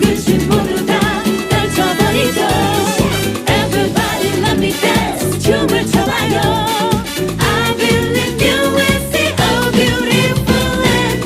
근심 모두 다 떨쳐버리고 Everybody let me dance 춤을 춰봐요 I believe you will see a beautiful land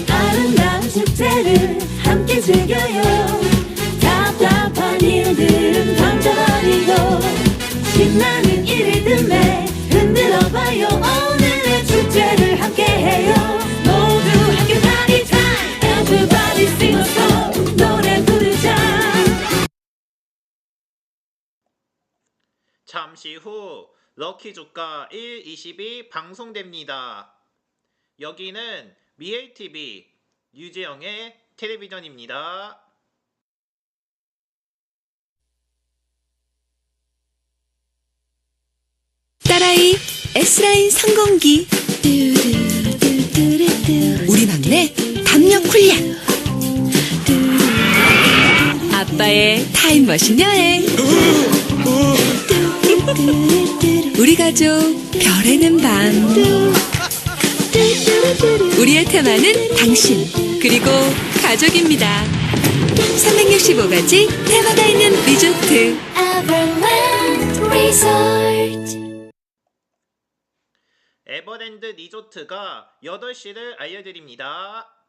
아름다운 축제를 함께 즐겨요 답답한 일들은 던져버리고 신나는 이 리듬에 흔들어봐요 오늘의 축제를 함께해요 모두 함께 party time Everybody sing a song 노래 부르자 잠시 후 럭키 조카 1, 22 방송됩니다. 여기는 미엘TV 유재영의 텔레비전입니다. 딸아이 S라인 성공기 우리 막내 담력 훈련 아빠의 타임머신 여행 우리 가족 별에는 밤 우리의 테마는 당신 그리고 가족입니다 365가지 테마가 있는 리조트 Everland Resort 에버랜드 리조트가 8시를 알려드립니다.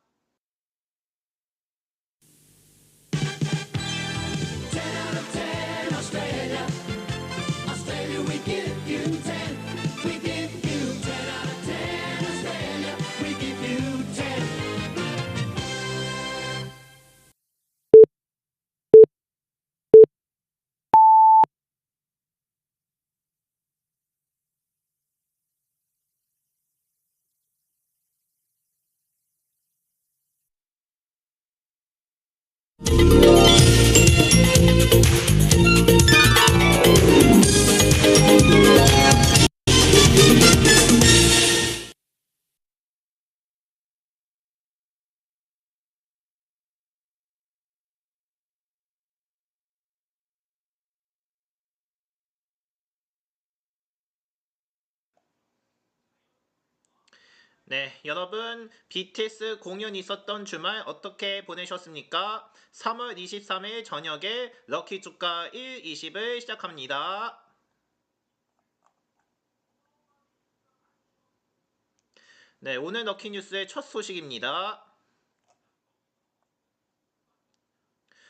네, 여러분 BTS 공연 있었던 주말 어떻게 보내셨습니까? 3월 23일 저녁에 럭키 조카 1, 20을 시작합니다. 네, 오늘 럭키 뉴스의 첫 소식입니다.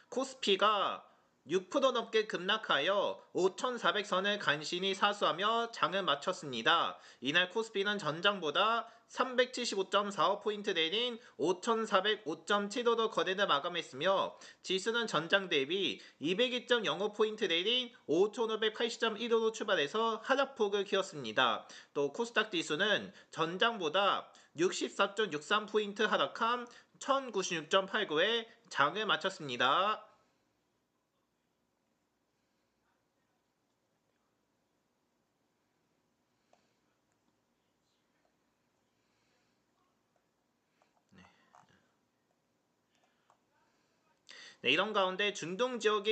코스피가 6% 넘게 급락하여 5,400선을 간신히 사수하며 장을 마쳤습니다. 이날 코스피는 전장보다 375.45포인트 내린 5,405.75로 거래를 마감했으며 지수는 전장 대비 202.05포인트 내린 5,580.15로 출발해서 하락폭을 키웠습니다. 또 코스닥 지수는 전장보다 64.63포인트 하락한 1,096.89에 장을 마쳤습니다. 네, 이런 가운데 중동 지역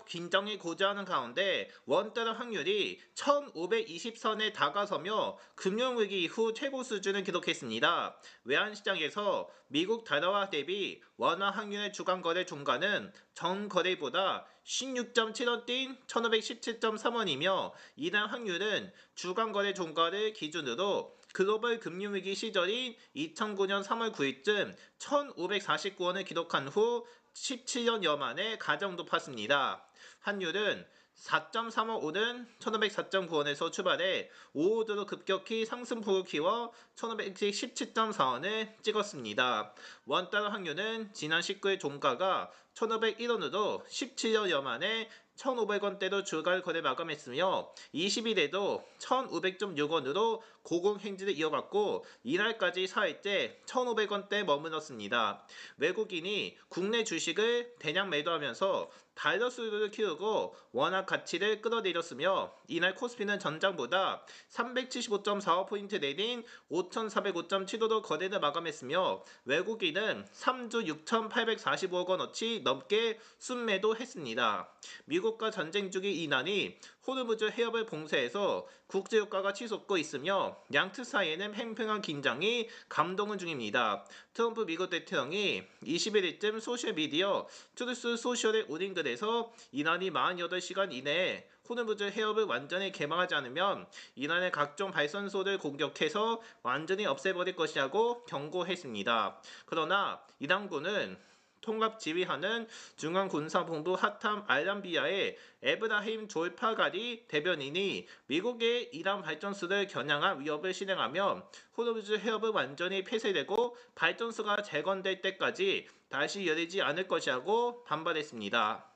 긴장이 고조하는 가운데 원달러 환율이 1,520선에 다가서며 금융위기 이후 최고 수준을 기록했습니다. 외환시장에서 미국 달러화 대비 원화 환율의 주간거래 종가는 전 거래보다 16.7원 뛴 1,517.3원이며 이날 환율은 주간거래 종가를 기준으로 글로벌 금융위기 시절인 2009년 3월 9일쯤 1,549원을 기록한 후 17년여 만에 가장 높았습니다. 환율은 4.3원 오른 1,504.9원에서 출발해 5호도로 급격히 상승폭을 키워 1,517.4원을 찍었습니다. 원달러 환율은 지난 19일 종가가 1,501원으로 17년여 만에 1,500원대로 주간 거래 마감했으며 20일에도 1,500.6원으로 고공행진을 이어갔고 이날까지 4일째 1,500원대 머물렀습니다. 외국인이 국내 주식을 대량 매도하면서 달러 수요를 키우고 원화 가치를 끌어내렸으며 이날 코스피는 전장보다 375.45포인트 내린 5,405.75로 거래를 마감했으며 외국인은 3조 6,845억 원어치 넘게 순매도했습니다. 미국과 전쟁 중인 이란이 호르무즈 해협을 봉쇄해서 국제유가가 치솟고 있으며 양측 사이에는 팽팽한 긴장이 감동은 중입니다. 트럼프 미국 대통령이 21일쯤 소셜미디어 트루스 소셜에 올린 글에서 이란이 48시간 이내에 호르무즈 해협을 완전히 개방하지 않으면 이란의 각종 발전소를 공격해서 완전히 없애버릴 것이라고 경고했습니다. 그러나 이란군은 통합 지휘하는 중앙군사본부 하탐 알람비아의 에브라힘 졸파가리 대변인이 미국의 이란 발전소를 겨냥한 위협을 실행하며 호르무즈 해협을 완전히 폐쇄되고 발전소가 재건될 때까지 다시 열리지 않을 것이라고 반발했습니다.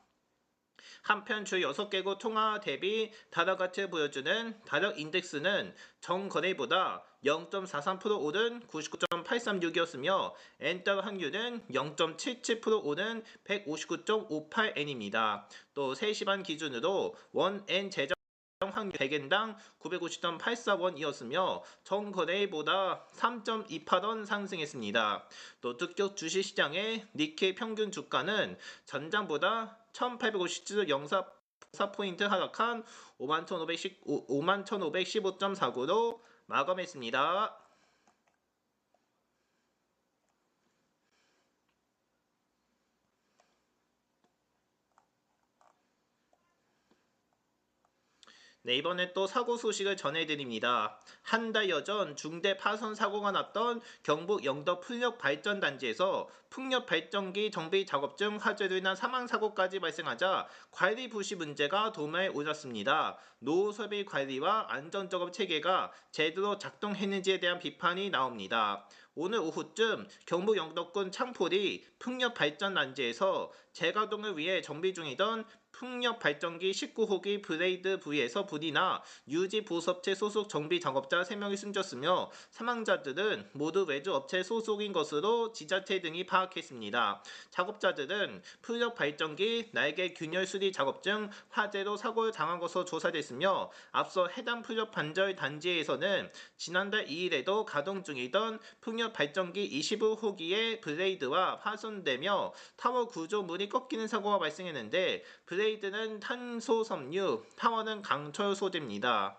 한편 주 6개국 통화 대비 달러 가치를 보여주는 달러 인덱스는 전거래보다 0.43% 오른 99.836이었으며 엔달러 환율은 0.77% 오른 159.58엔입니다. 또 3시 반 기준으로 원엔 제정 환율 100엔당 950.84원이었으며 전거래보다 3.28원 상승했습니다. 또 특격 주식시장의 니케이 평균 주가는 전장보다 1857.04포인트 하락한 51,515.49로 마감했습니다. 네, 이번에 또 사고 소식을 전해드립니다. 한 달여 전 중대 파손 사고가 났던 경북 영덕 풍력발전단지에서 풍력발전기 정비 작업 중 화재로 인한 사망사고까지 발생하자 관리 부실 문제가 도마에 올랐습니다. 노후 설비 관리와 안전작업 체계가 제대로 작동했는지에 대한 비판이 나옵니다. 오늘 오후쯤 경북 영덕군 창포리 풍력발전단지에서 재가동을 위해 정비 중이던 풍력발전기 19호기 브레이드 부위에서 불이 나 유지보수업체 소속 정비 작업자 3명이 숨졌으며 사망자들은 모두 외주업체 소속인 것으로 지자체 등이 파악했습니다. 작업자들은 풍력발전기 날개 균열 수리 작업 중 화재로 사고를 당한 것으로 조사됐으며 앞서 해당 풍력반절 단지에서는 지난달 2일에도 가동 중이던 풍력발전기 25호기의 브레이드와 파손되며 타워 구조물이 꺾이는 사고가 발생했는데 브레이드는 탄소섬유, 타워는 강철 소재입니다.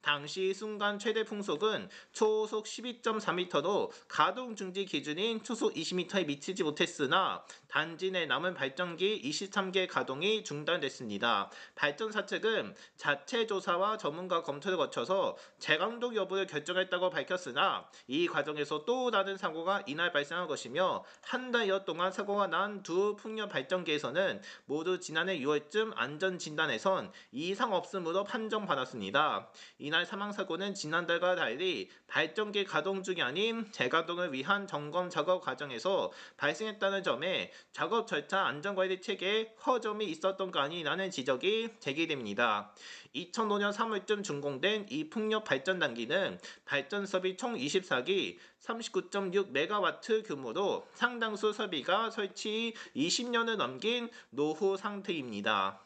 당시 순간 최대 풍속은 초속 12.4m로 가동 중지 기준인 초속 20m에 미치지 못했으나 단지 내 남은 발전기 23개 가동이 중단됐습니다. 발전사 측은 자체 조사와 전문가 검토를 거쳐서 재감독 여부를 결정했다고 밝혔으나 이 과정에서 또 다른 사고가 이날 발생한 것이며 한 달여 동안 사고가 난 두 풍력 발전기에서는 모두 지난해 6월쯤 안전진단에선 이상 없음으로 판정받았습니다. 이날 사망사고는 지난달과 달리 발전기 가동 중이 아닌 재가동을 위한 점검 작업 과정에서 발생했다는 점에 작업 절차 안전관리 체계에 허점이 있었던 거 아니라는 지적이 제기됩니다. 2005년 3월쯤 준공된 이 풍력 발전 단기는 발전설비 총 24기 39.6메가와트 규모로 상당수 설비가 설치 20년을 넘긴 노후 상태입니다.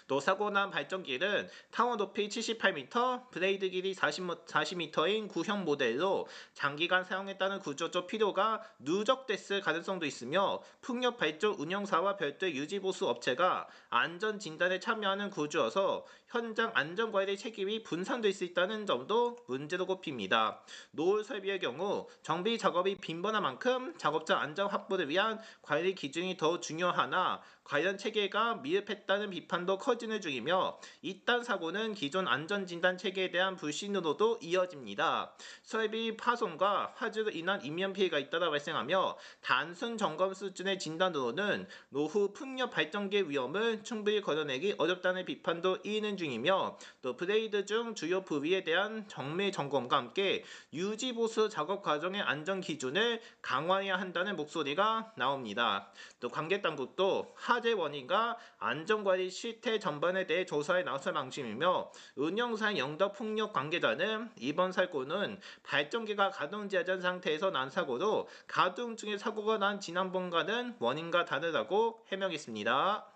또 사고 난 발전기는 타워 높이 78m, 브레이드 길이 40m인 구형 모델로 장기간 사용했다는 구조적 필요가 누적됐을 가능성도 있으며 풍력 발전 운영사와 별도의 유지보수 업체가 안전 진단에 참여하는 구조여서 현장 안전관리 책임이 분산될 수 있다는 점도 문제로 꼽힙니다. 노후 설비의 경우 정비 작업이 빈번한 만큼 작업자 안전 확보를 위한 관리 기준이 더 중요하나 관련 체계가 미흡했다는 비판도 커지는 중이며 이딴 사고는 기존 안전진단 체계에 대한 불신으로도 이어집니다. 설비 파손과 화재로 인한 인명피해가 잇따라 발생하며 단순 점검 수준의 진단으로는 노후 풍력 발전기의 위험을 충분히 걸어내기 어렵다는 비판도 이이는 중이며 또 브레이드 중 주요 부위에 대한 정밀 점검과 함께 유지보수 작업 과정의 안전 기준을 강화해야 한다는 목소리가 나옵니다. 또 관계당국도 화재 원인과 안전관리 시스템 시태 전반에 대해 조사에 나설 방침이며 운영사의 영덕풍력 관계자는 이번 사고는 발전기가 가동되지 상태에서 난 사고로 가동 중에 사고가 난 지난번과는 원인과 다르다고 해명했습니다.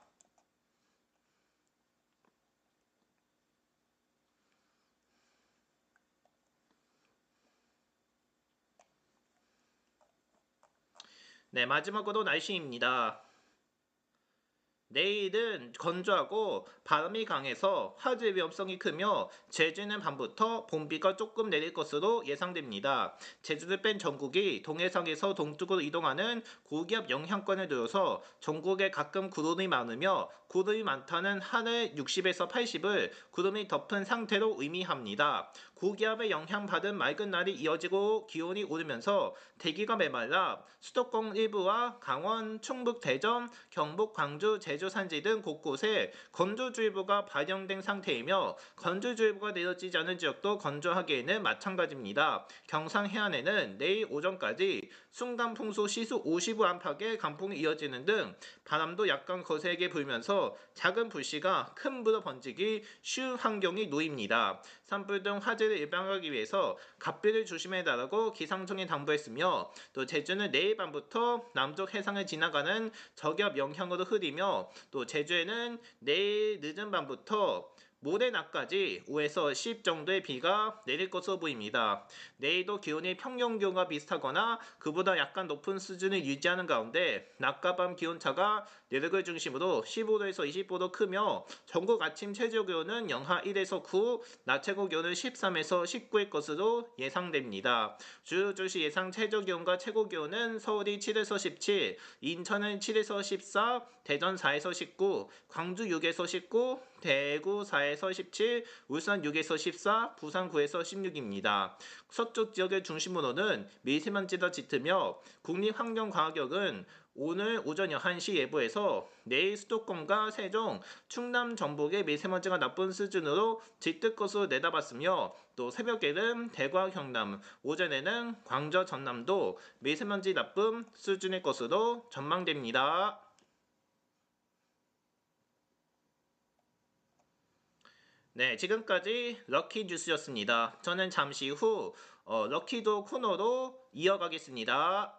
네, 마지막으로 날씨입니다. 내일은 건조하고 바람이 강해서 화재 위험성이 크며 제주는 밤부터 봄비가 조금 내릴 것으로 예상됩니다. 제주를 뺀 전국이 동해상에서 동쪽으로 이동하는 고기압 영향권을 들어서 전국에 가끔 구름이 많으며 구름이 많다는 하늘 60에서 80을 구름이 덮은 상태로 의미합니다. 고기압의 영향받은 맑은 날이 이어지고 기온이 오르면서 대기가 메말라 수도권 일부와 강원, 충북, 대전, 경북, 광주, 제주 산지 등 곳곳에 건조주의보가 발령된 상태이며 건조주의보가 내려지지 않은 지역도 건조하기에는 마찬가지입니다. 경상 해안에는 내일 오전까지 순간풍速시속 50 안팎의 강풍이 이어지는 등 바람도 약간 거세게 불면서 작은 불씨가 큰 불로 번지기 쉬운 환경이 놓입니다. 산불 등 화재를 예방하기 위해서 각별히 조심해달라고 기상청이 당부했으며 또 제주는 내일 밤부터 남쪽 해상을 지나가는 저기압 영향으로 흐리며 또 제주에는 내일 늦은 밤부터 모레 낮까지 5에서 10 정도의 비가 내릴 것으로 보입니다. 내일도 기온이 평년 기온과 비슷하거나 그보다 약간 높은 수준을 유지하는 가운데 낮과 밤 기온차가 내륙을 중심으로 15도에서 20도로 크며 전국 아침 최저 기온은 영하 1에서 9, 낮 최고 기온은 13에서 19일 것으로 예상됩니다. 주요 도시 예상 최저 기온과 최고 기온은 서울이 7에서 17, 인천은 7에서 14, 대전 4에서 19, 광주 6에서 19, 대구 4에서 17, 울산 6에서 14, 부산 9에서 16입니다. 서쪽 지역의 중심으로는 미세먼지가 짙으며 국립환경과학역은 오늘 오전 11시 예보에서 내일 수도권과 세종, 충남, 전북의 미세먼지가 나쁜 수준으로 짙을 것으로 내다봤으며 또 새벽에는 대구와 경남, 오전에는 광주, 전남도 미세먼지 나쁨 수준일 것으로 전망됩니다. 네, 지금까지 럭키 뉴스였습니다. 저는 잠시 후 럭키도 코너로 이어가겠습니다.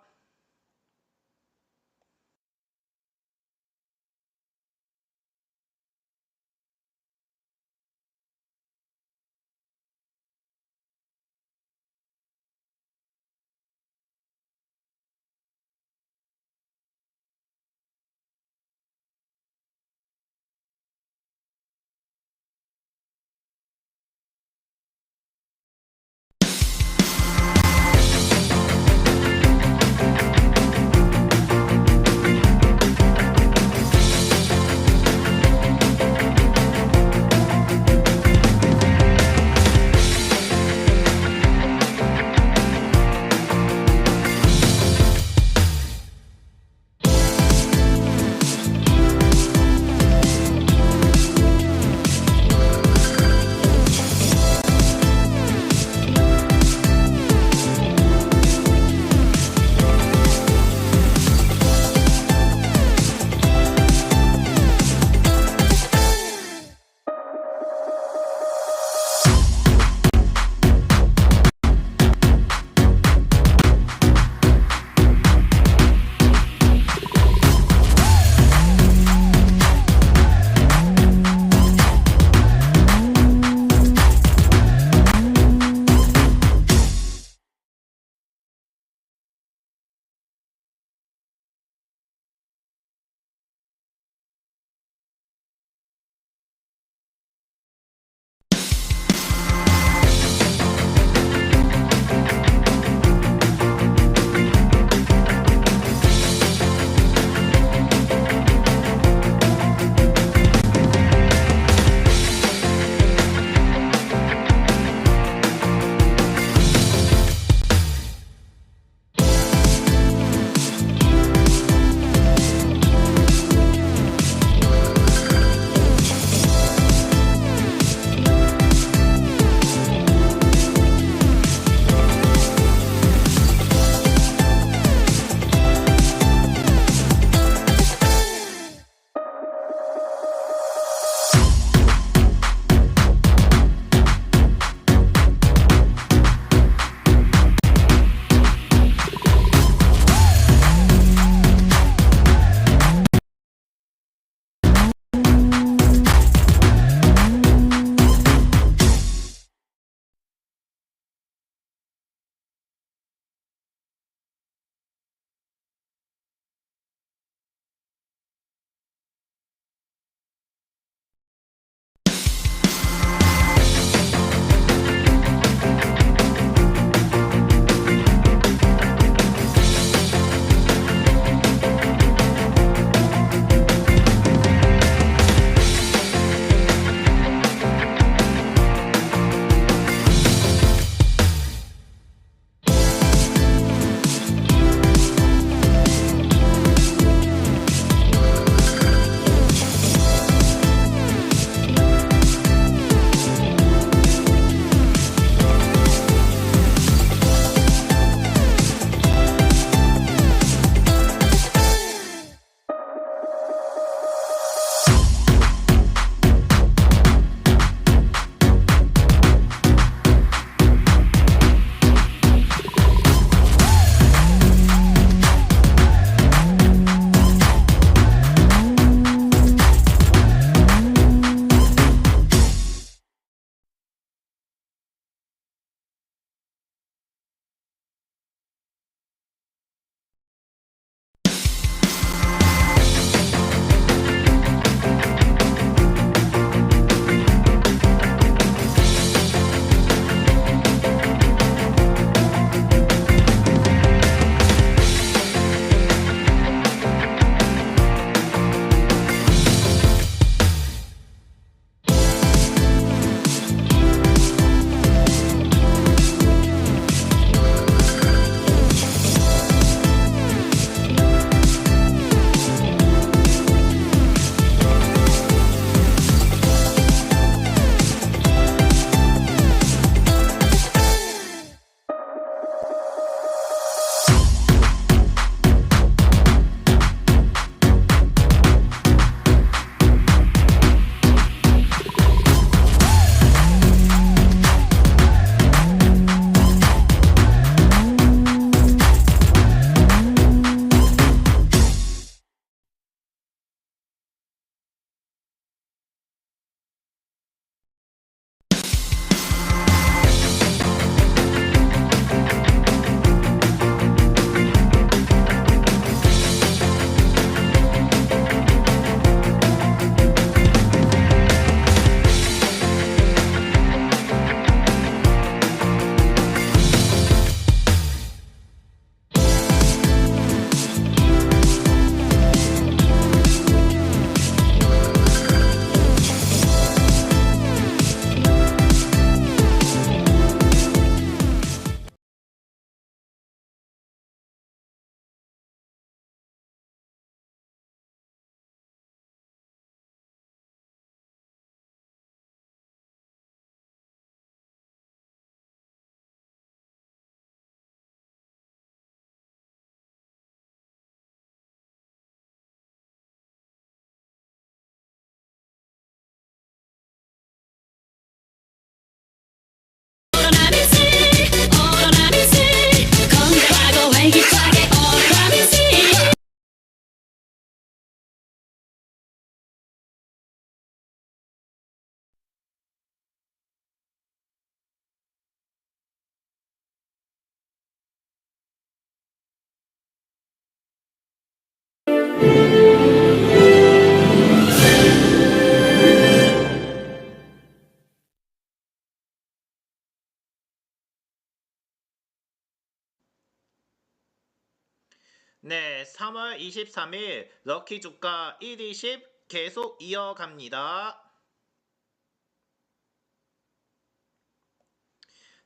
네, 3월 23일 럭키 주가 120 계속 이어갑니다.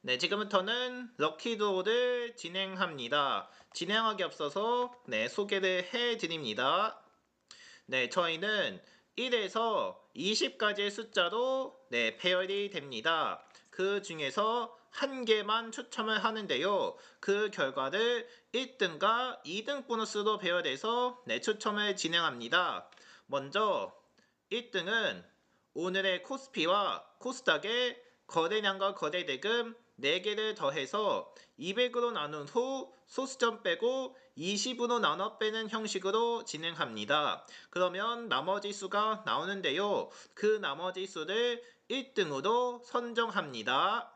네, 지금부터는 럭키드로를 진행합니다. 진행하기 앞서서 소개를 해드립니다. 네, 저희는 1에서 20까지의 숫자로 배열이 됩니다. 그 중에서 한 개만 추첨을 하는데요. 그 결과를 1등과 2등 보너스로 배열해서 추첨을 진행합니다. 먼저 1등은 오늘의 코스피와 코스닥의 거래량과 거래대금 4개를 더해서 200으로 나눈 후 소수점 빼고 20으로 나눠 빼는 형식으로 진행합니다. 그러면 나머지 수가 나오는데요. 그 나머지 수를 1등으로 선정합니다.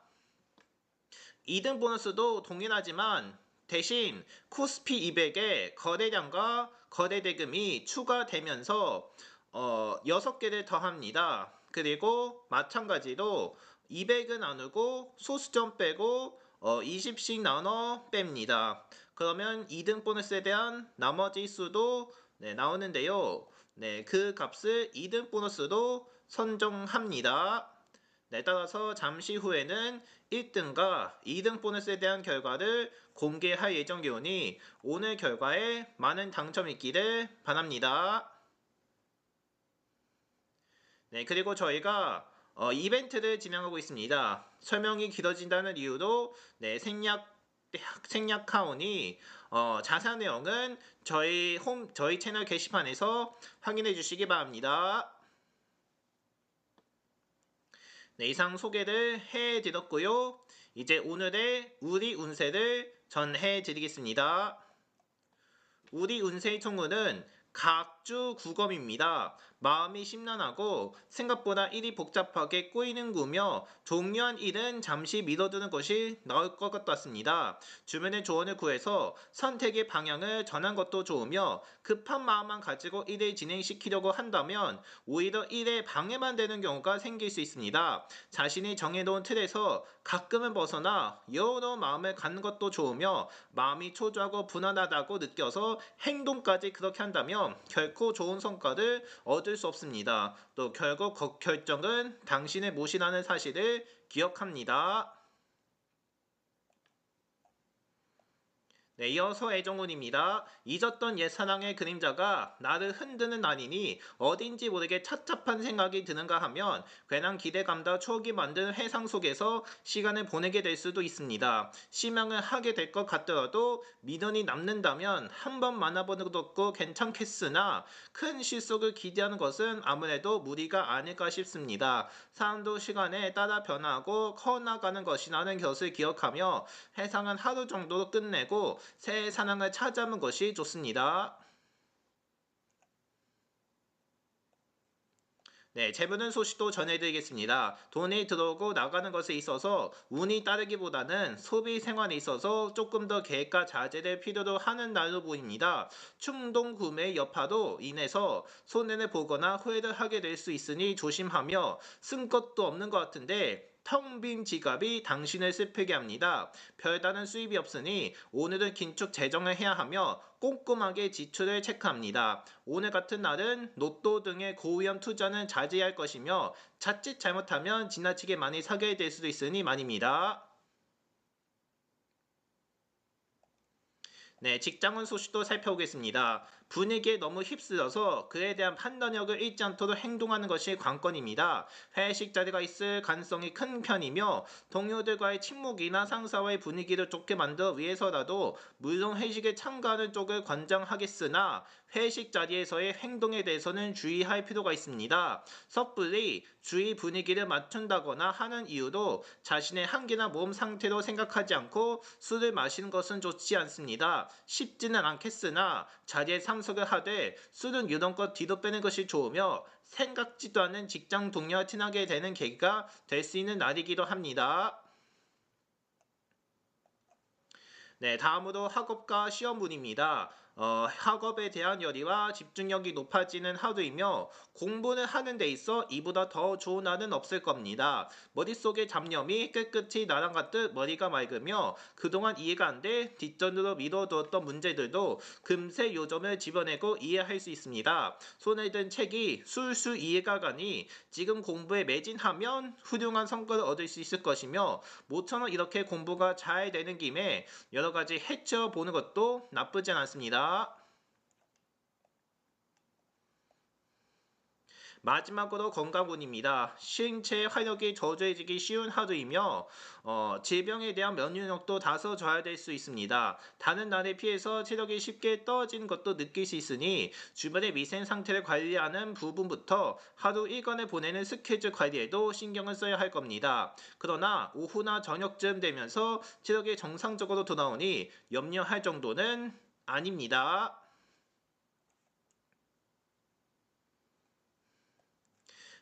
2등 보너스도 동일하지만 대신 코스피 200의 거래량과 거래대금이 추가되면서 6개를 더합니다. 그리고 마찬가지로 200을 나누고 소수점 빼고 20씩 나눠 뺍니다. 그러면 2등 보너스에 대한 나머지 수도 나오는데요. 그 값을 2등 보너스로 선정합니다. 따라서 잠시 후에는 1등과 2등 보너스에 대한 결과를 공개할 예정이오니 오늘 결과에 많은 당첨이 있기를 바랍니다. 그리고 저희가 이벤트를 진행하고 있습니다. 설명이 길어진다는 이유로 생략하오니 자세한 내용은 저희 채널 게시판에서 확인해 주시기 바랍니다. 이상 소개를 해드렸고요. 이제 오늘의 우리 운세를 전해 드리겠습니다. 우리 운세의 총운은 각주 구검입니다. 마음이 심란하고 생각보다 일이 복잡하게 꼬이는 구며 종료한 일은 잠시 미뤄두는 것이 나을 것 같습니다. 주변의 조언을 구해서 선택의 방향을 전한 것도 좋으며 급한 마음만 가지고 일을 진행시키려고 한다면 오히려 일에 방해만 되는 경우가 생길 수 있습니다. 자신이 정해놓은 틀에서 가끔은 벗어나 여러 마음을 갖는 것도 좋으며 마음이 초조하고 불안하다고 느껴서 행동까지 그렇게 한다면 결코 좋은 성과를 얻을 수 없습니다. 또 결국 결정은 당신의 몫이라는 사실을 기억합니다. 이어서 애정운입니다. 잊었던 옛사랑의 그림자가 나를 흔드는 날이니 어딘지 모르게 착잡한 생각이 드는가 하면 괜한 기대감과 추억이 만든 회상 속에서 시간을 보내게 될 수도 있습니다. 실망을 하게 될 것 같더라도 미련이 남는다면 한번 만나보는 것도 괜찮겠으나 큰 실속을 기대하는 것은 아무래도 무리가 아닐까 싶습니다. 사람도 시간에 따라 변하고 커나가는 것이라는 것을 기억하며 회상은 하루 정도로 끝내고 새 사랑을 찾아오는 것이 좋습니다. 재무는 소식도 전해드리겠습니다. 돈이 들어오고 나가는 것에 있어서 운이 따르기보다는 소비 생활에 있어서 조금 더 계획과 자제를 필요로 하는 날로 보입니다. 충동 구매의 여파로 인해서 손해를 보거나 후회를 하게 될 수 있으니 조심하며 쓴 것도 없는 것 같은데 텅 빈 지갑이 당신을 슬프게 합니다. 별다른 수입이 없으니 오늘은 긴축 재정을 해야 하며 꼼꼼하게 지출을 체크합니다. 오늘 같은 날은 로또 등의 고위험 투자는 자제할 것이며 자칫 잘못하면 지나치게 많이 사게 될 수도 있으니 말입니다. 직장운 소식도 살펴보겠습니다. 분위기에 너무 휩쓸려서 그에 대한 판단력을 잃지 않도록 행동하는 것이 관건입니다. 회식 자리가 있을 가능성이 큰 편이며 동료들과의 친목이나 상사와의 분위기를 좋게 만들기 위해서라도 물론 회식에 참가하는 쪽을 권장하겠으나 회식 자리에서의 행동에 대해서는 주의할 필요가 있습니다. 섣불리 주위 분위기를 맞춘다거나 하는 이유로 자신의 한계나 몸 상태로 생각하지 않고 술을 마시는 것은 좋지 않습니다. 쉽지는 않겠으나 자리에 참석을 하되 술은 유동껏 뒤로 빼는 것이 좋으며 생각지도 않은 직장 동료와 친하게 되는 계기가 될 수 있는 날이기도 합니다. 다음으로 학업과 시험운입니다. 학업에 대한 열의와 집중력이 높아지는 하루이며 공부를 하는 데 있어 이보다 더 좋은 날은 없을 겁니다. 머릿속의 잡념이 깨끗이 날아갔듯 머리가 맑으며 그동안 이해가 안 돼 뒷전으로 미뤄두었던 문제들도 금세 요점을 집어내고 이해할 수 있습니다. 손에 든 책이 술술 이해가 가니 지금 공부에 매진하면 훌륭한 성과를 얻을 수 있을 것이며 모처럼 이렇게 공부가 잘 되는 김에 여러 가지 해쳐 보는 것도 나쁘진 않습니다. 마지막으로 건강운입니다. 신체 활력이 저조해지기 쉬운 하루이며 질병에 대한 면역력도 다소 저하될 수 있습니다. 다른 날에 비해서 체력이 쉽게 떨어지는 것도 느낄 수 있으니 주변의 위생 상태를 관리하는 부분부터 하루 일과를 보내는 스케줄 관리에도 신경을 써야 할 겁니다. 그러나 오후나 저녁쯤 되면서 체력이 정상적으로 돌아오니 염려할 정도는 아닙니다.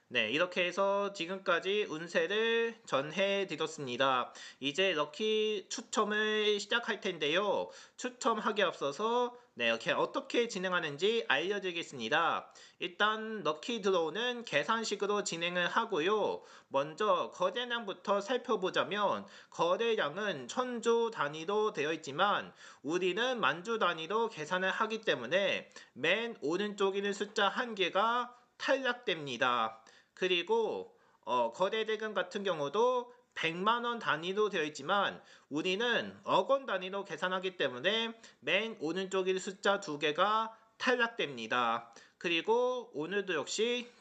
네, 이렇게 해서 지금까지 운세를 전해드렸습니다. 이제 럭키 추첨을 시작할 텐데요. 추첨하기 앞서서 이렇게 어떻게 진행하는지 알려드리겠습니다. 일단 럭키 드로우는 계산식으로 진행을 하고요. 먼저 거래량부터 살펴보자면 거래량은 천주 단위로 되어 있지만 우리는 만주 단위로 계산을 하기 때문에 맨 오른쪽에 있는 숫자 1개가 탈락됩니다. 그리고 거래대금 같은 경우도 100만원 단위로 되어 있지만 우리는 억원 단위로 계산하기 때문에 맨 오른쪽의 숫자 2개가 탈락됩니다. 그리고 오늘도 역시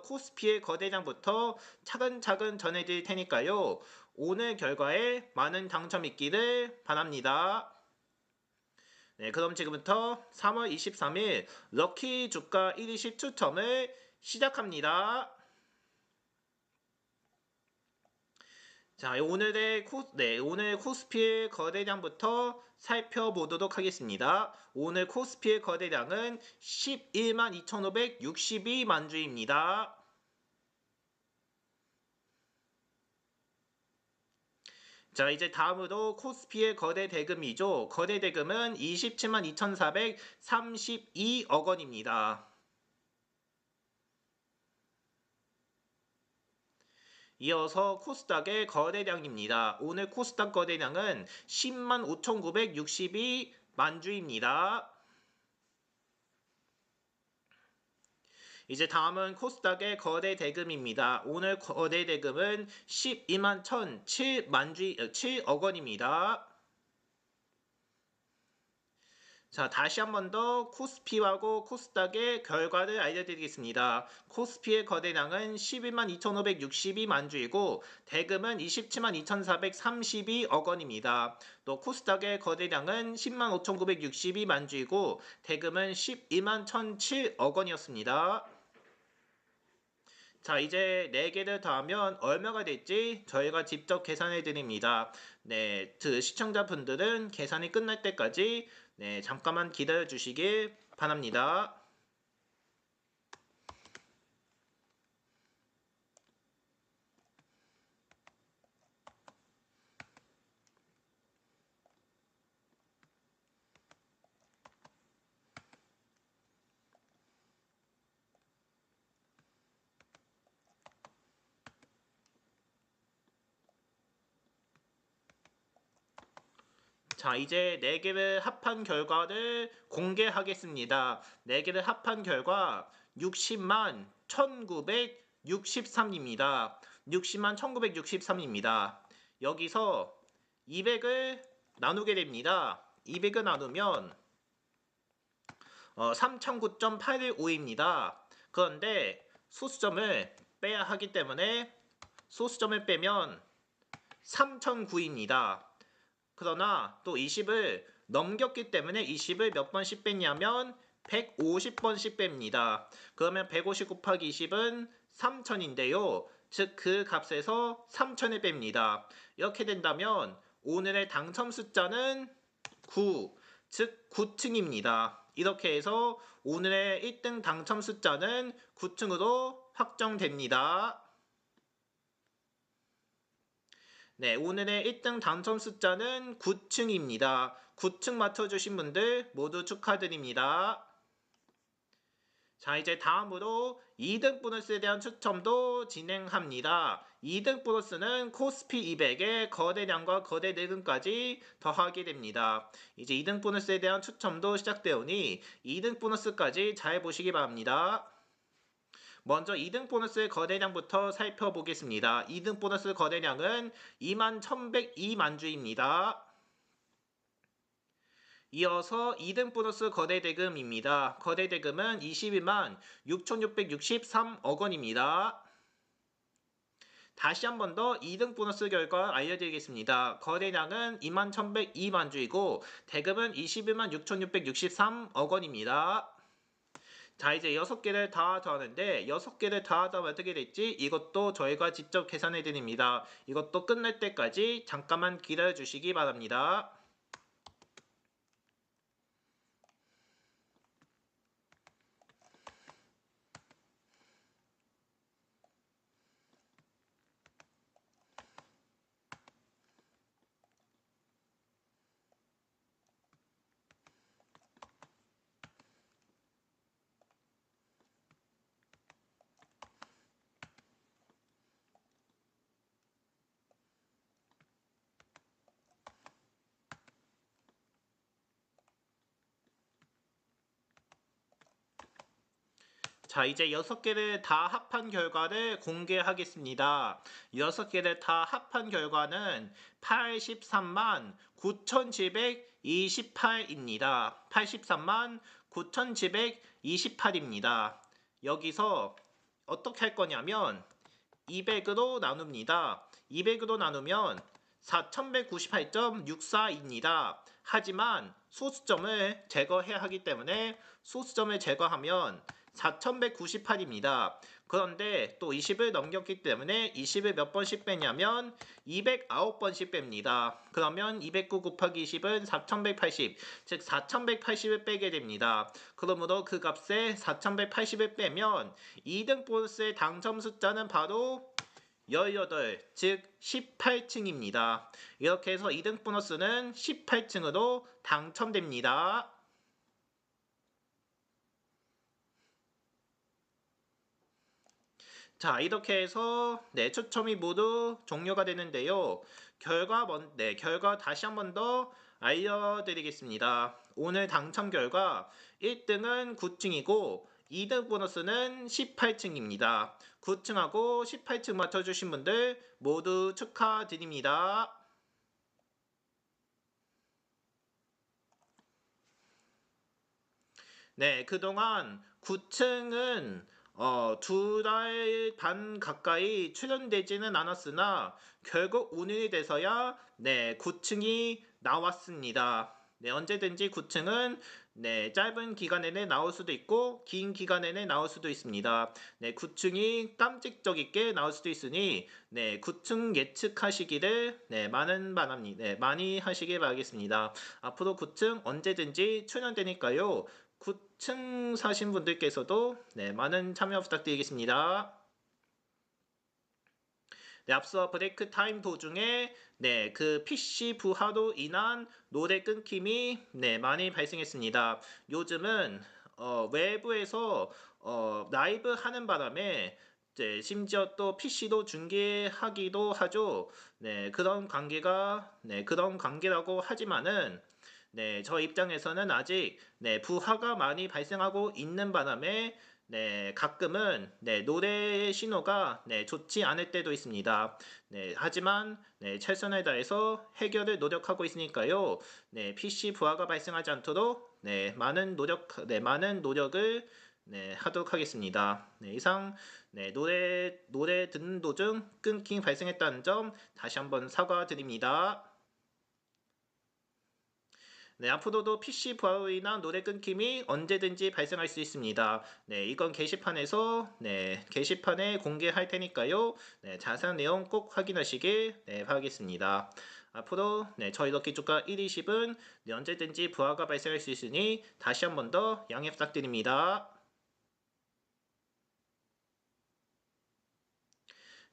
코스피의 거래량부터 차근차근 전해드릴 테니까요. 오늘 결과에 많은 당첨 있기를 바랍니다. 네, 그럼 지금부터 3월 23일 럭키 주가 120 추첨을 시작합니다. 자, 오늘 코스피의 거래량부터 살펴보도록 하겠습니다. 오늘 코스피의 거래량은 11만 2,562만 주입니다. 자, 이제 다음으로 코스피의 거래 대금이죠. 거래 대금은 27만 2,432억 원입니다. 이어서 코스닥의 거래량입니다. 오늘 코스닥 거래량은 10만 5,962만 주입니다. 이제 다음은 코스닥의 거래 대금입니다. 오늘 거래 대금은 12만 1,007억 원입니다. 자, 다시 한 번 더 코스피하고 코스닥의 결과를 알려드리겠습니다. 코스피의 거래량은 11만 2,562만 주이고 대금은 27만 2,432억 원입니다. 또 코스닥의 거래량은 10만 5,962만 주이고 대금은 12만 1,007억 원이었습니다. 자, 이제 4개를 더하면 얼마가 될지 저희가 직접 계산해 드립니다. 네, 시청자분들은 계산이 끝날 때까지 잠깐만 기다려 주시길 바랍니다. 자, 이제 4개를 합한 결과를 공개하겠습니다. 4개를 합한 결과 60만 1963입니다. 60만 1963입니다. 여기서 200을 나누게 됩니다. 200을 나누면 3009.815입니다. 그런데 소수점을 빼야 하기 때문에 소수점을 빼면 3009입니다. 그러나 또 20을 넘겼기 때문에 20을 몇 번씩 뺐냐면 150번씩 뺍니다. 그러면 150 곱하기 20은 3000인데요. 즉 그 값에서 3000을 뺍니다. 이렇게 된다면 오늘의 당첨 숫자는 9, 즉 9층입니다. 이렇게 해서 오늘의 1등 당첨 숫자는 9층으로 확정됩니다. 네, 오늘의 1등 당첨 숫자는 9층입니다. 9층 맞춰주신 분들 모두 축하드립니다. 자, 이제 다음으로 2등 보너스에 대한 추첨도 진행합니다. 2등 보너스는 코스피 200의 거래량과 거래 대금까지 더하게 됩니다. 이제 2등 보너스에 대한 추첨도 시작되오니 2등 보너스까지 잘 보시기 바랍니다. 먼저 2등 보너스의 거래량부터 살펴보겠습니다. 2등 보너스 거래량은 21,102만 주입니다. 이어서 2등 보너스 거래대금입니다. 거래대금은 21만 6,663억 원입니다. 다시 한 번 더 2등 보너스 결과 알려드리겠습니다. 거래량은 21,102만 주이고 대금은 21만 6,663억 원입니다. 자, 이제 6개를 다 더하는데 6개를 다 더하면 어떻게 될지 이것도 저희가 직접 계산해 드립니다. 이것도 끝날 때까지 잠깐만 기다려 주시기 바랍니다. 자, 이제 6개를 다 합한 결과를 공개하겠습니다. 6개를 다 합한 결과는 83만 9,728입니다. 83만 9,728입니다. 여기서 어떻게 할 거냐면 200으로 나눕니다. 200으로 나누면 4,198.64입니다. 하지만 소수점을 제거해야 하기 때문에 소수점을 제거하면 4,198입니다. 그런데 또 20을 넘겼기 때문에 20을 몇 번씩 빼냐면 209번씩 뺍니다. 그러면 209 곱하기 20은 4,180, 즉 4,180을 빼게 됩니다. 그러므로 그 값에 4,180을 빼면 2등 보너스의 당첨 숫자는 바로 18, 즉 18층입니다. 이렇게 해서 2등 보너스는 18층으로 당첨됩니다. 자, 이렇게 해서 추첨이 모두 종료가 되는데요. 결과 다시 한 번 더 알려드리겠습니다. 오늘 당첨 결과 1등은 9층이고 2등 보너스는 18층입니다. 9층하고 18층 맞춰주신 분들 모두 축하드립니다. 네, 그동안 9층은 2달 반 가까이 출연되지는 않았으나 결국 오늘이 돼서야 9층이 나왔습니다. 언제든지 9층은 짧은 기간 내내 나올 수도 있고 긴 기간 내내 나올 수도 있습니다. 9층이 깜찍적이게 나올 수도 있으니 9층 예측하시기를 많이 하시길 바라겠습니다. 앞으로 9층 언제든지 출연되니까요. 9층 사신 분들께서도 많은 참여 부탁드리겠습니다. 앞서 브레이크 타임 도중에 그 PC 부하로 인한 노래 끊김이 많이 발생했습니다. 요즘은 외부에서 라이브 하는 바람에 심지어 또 PC도 중계하기도 하죠. 그런 관계라고 하지만은 저 입장에서는 아직 부하가 많이 발생하고 있는 바람에 가끔은 노래 신호가 좋지 않을 때도 있습니다. 하지만 최선을 다해서 해결을 노력하고 있으니까요. PC 부하가 발생하지 않도록 많은 노력을 하도록 하겠습니다. 이상 노래 듣는 도중 끊김이 발생했다는 점 다시 한번 사과드립니다. 앞으로도 PC 부하로 인한 노래 끊김이 언제든지 발생할 수 있습니다. 이건 게시판에 공개할 테니까요. 자세한 내용 꼭 확인하시길 바라겠습니다. 앞으로 저희 럭키조카 1, 20은 언제든지 부하가 발생할 수 있으니 다시 한 번 더 양해 부탁드립니다.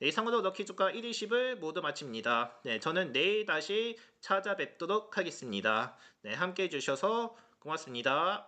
네, 이상으로 럭키조카 1, 20을 모두 마칩니다. 네, 저는 내일 다시 찾아뵙도록 하겠습니다. 네, 함께 해주셔서 고맙습니다.